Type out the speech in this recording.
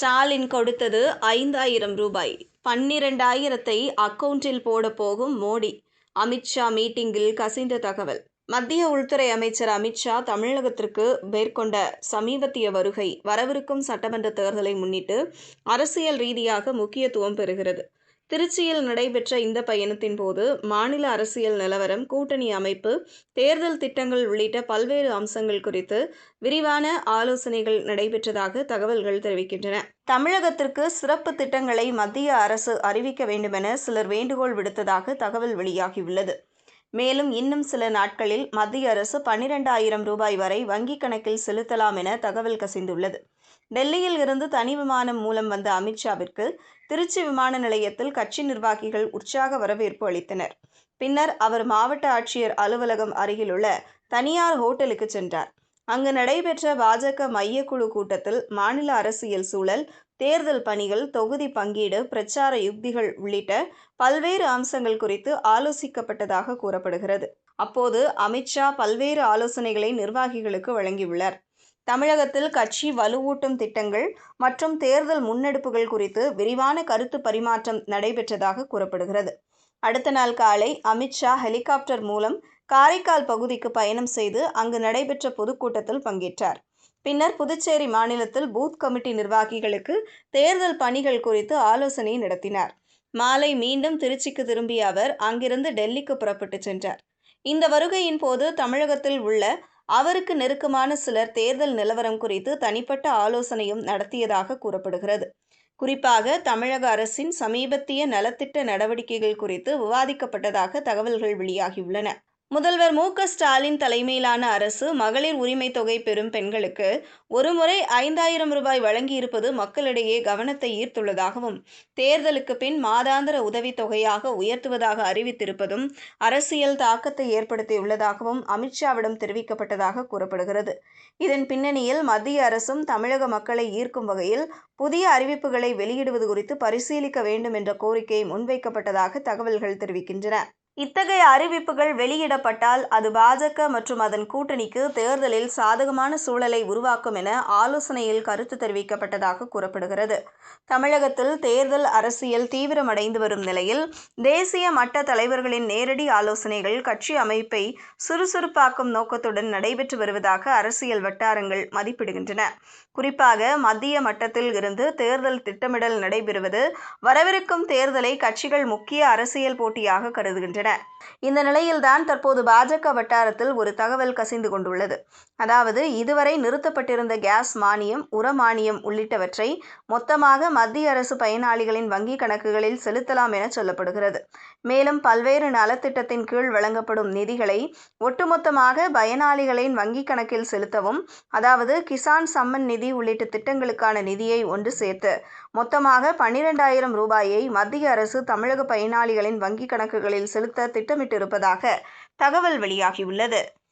ஸ்டாலின் கொடுத்தது 5,000 ரூபாய். 12,000ஐ அக்கவுண்டில் போட போகும் மோடி. அமித்ஷா மீட்டிங்கில் கசிந்த தகவல். மத்திய உள்துறை அமைச்சர் அமித்ஷா தமிழகத்திற்கு மேற்கொண்ட சமீபத்திய வருகை வரவிருக்கும் சட்டமன்ற தேர்தலை முன்னிட்டு அரசியல் ரீதியாக முக்கியத்துவம் பெறுகிறது. திருச்சியில் நடைபெற்ற இந்த பயணத்தின் போது மாநில அரசியல் நிலவரம், கூட்டணி அமைப்பு, தேர்தல் திட்டங்கள் உள்ளிட்ட பல்வேறு அம்சங்கள் குறித்து விரிவான ஆலோசனைகள் நடைபெற்றதாக தகவல்கள் தெரிவிக்கின்றன. தமிழகத்திற்கு சிறப்பு திட்டங்களை மத்திய அரசு அறிவிக்க வேண்டுமென சிலர் வேண்டுகோள் விடுத்ததாக தகவல் வெளியாகியுள்ளது. மேலும் இன்னும் சில நாட்களில் மத்திய அரசு 12,000 ரூபாய் வரை வங்கிக் கணக்கில் செலுத்தலாம் என தகவல் கசிந்துள்ளது. டெல்லியில் இருந்து தனி விமானம் மூலம் வந்த அமித்ஷாவிற்கு திருச்சி விமான நிலையத்தில் கட்சி நிர்வாகிகள் உற்சாக வரவேற்பு அளித்தனர். பின்னர் அவர் மாவட்ட ஆட்சியர் அலுவலகம் அருகிலுள்ள தனியார் ஹோட்டலுக்கு சென்றார். அங்கு நடைபெற்ற பாஜக மையக்குழு கூட்டத்தில் மாநில அரசியல் சூழல், தேர்தல் பணிகள், தொகுதி பங்கீடு, பிரச்சார யுக்திகள் உள்ளிட்ட பல்வேறு அம்சங்கள் குறித்து ஆலோசிக்கப்பட்டதாக கூறப்படுகிறது. அப்போது அமித்ஷா பல்வேறு ஆலோசனைகளை நிர்வாகிகளுக்கு வழங்கியுள்ளார். தமிழகத்தில் கட்சி வலுவூட்டும் திட்டங்கள் மற்றும் தேர்தல் முன்னெடுப்புகள் குறித்து விரிவான கருத்து பரிமாற்றம் நடைபெற்றதாக கூறப்படுகிறது. அடுத்த நாள் காலை அமித்ஷா ஹெலிகாப்டர் மூலம் காரைக்கால் பகுதிக்கு பயணம் செய்து அங்கு நடைபெற்ற பொதுக்கூட்டத்தில் பங்கேற்றார். பின்னர் புதுச்சேரி மாநிலத்தில் பூத் கமிட்டி நிர்வாகிகளுக்கு தேர்தல் பணிகள் குறித்து ஆலோசனை நடத்தினார். மாலை மீண்டும் திருச்சிக்கு திரும்பிய அவர் அங்கிருந்து டெல்லிக்கு புறப்பட்டு சென்றார். இந்த வருகையின் போது தமிழகத்தில் உள்ள அவருக்கு நெருக்கமான சிலர் தேர்தல் நிலவரம் குறித்து தனிப்பட்ட ஆலோசனையும் நடத்தியதாக கூறப்படுகிறது. குறிப்பாக தமிழக அரசின் சமீபத்திய நலத்திட்ட நடவடிக்கைகள் குறித்து விவாதிக்கப்பட்டதாக தகவல்கள் வெளியாகியுள்ளன. முதல்வர் மு.க. ஸ்டாலின் தலைமையிலான அரசு மகளிர் உரிமை தொகை பெறும் பெண்களுக்கு ஒருமுறை 5,000 ரூபாய் வழங்கியிருப்பது மக்களிடையே கவனத்தை ஈர்த்துள்ளதாகவும், தேர்தலுக்கு பின் மாதாந்திர உதவித்தொகையாக உயர்த்துவதாக அறிவித்திருப்பதும் அரசியல் தாக்கத்தை ஏற்படுத்தியுள்ளதாகவும் அமித்ஷாவிடம் தெரிவிக்கப்பட்டதாக கூறப்படுகிறது. இதன் பின்னணியில் மத்திய அரசும் தமிழக மக்களை ஈர்க்கும் வகையில் புதிய அறிவிப்புகளை வெளியிடுவது குறித்து பரிசீலிக்க வேண்டும் என்ற கோரிக்கை முன்வைக்கப்பட்டதாக தகவல்கள் தெரிவிக்கின்றன. இத்தகைய அறிவிப்புகள் வெளியிடப்பட்டால் அது பாஜக மற்றும் அதன் கூட்டணிக்கு தேர்தலில் சாதகமான சூழலை உருவாக்கும் என ஆலோசனையில் கருத்து தெரிவிக்கப்பட்டதாக கூறப்படுகிறது. தமிழகத்தில் தேர்தல் அரசியல் தீவிரமடைந்து வரும் நிலையில் தேசிய மட்ட தலைவர்களின் நேரடி ஆலோசனைகள் கட்சி அமைப்பை சுறுசுறுப்பாக்கும் நோக்கத்துடன் நடைபெற்று வருவதாக அரசியல் வட்டாரங்கள் மதிப்பிடுகின்றன. குறிப்பாக மத்திய மட்டத்தில் இருந்து தேர்தல் திட்டமிடல் நடைபெறுவது வரவிருக்கும் தேர்தலை கட்சிகள் முக்கிய அரசியல் போட்டியாக கருதுகின்றன. இந்த நிலையில்தான் தற்போது பாஜக வட்டாரத்தில் ஒரு தகவல் கசிந்து கொண்டுள்ளது. அதாவது, இதுவரை நிறுத்தப்பட்டிருந்த கேஸ் மானியம், உர மானியம் உள்ளிட்டவற்றை மொத்தமாக மத்திய அரசு பயனாளிகளின் வங்கிக் கணக்குகளில் செலுத்தலாம் என சொல்லப்படுகிறது. மேலும் பல்வேறு நலத்திட்டத்தின் கீழ் வழங்கப்படும் நிதிகளை ஒட்டுமொத்தமாக பயனாளிகளின் வங்கிக் கணக்கில் செலுத்தவும், அதாவது கிசான் சம்மன் நிதி உள்ளிட்ட திட்டங்களுக்கான நிதியை ஒன்று சேர்த்து மொத்தமாக 12,000 ரூபாயை மத்திய அரசு தமிழக பயனாளிகளின் வங்கிக் கணக்குகளில் செலுத்த திட்டமிட்டிருப்பதாக தகவல் வெளியாகியுள்ளது.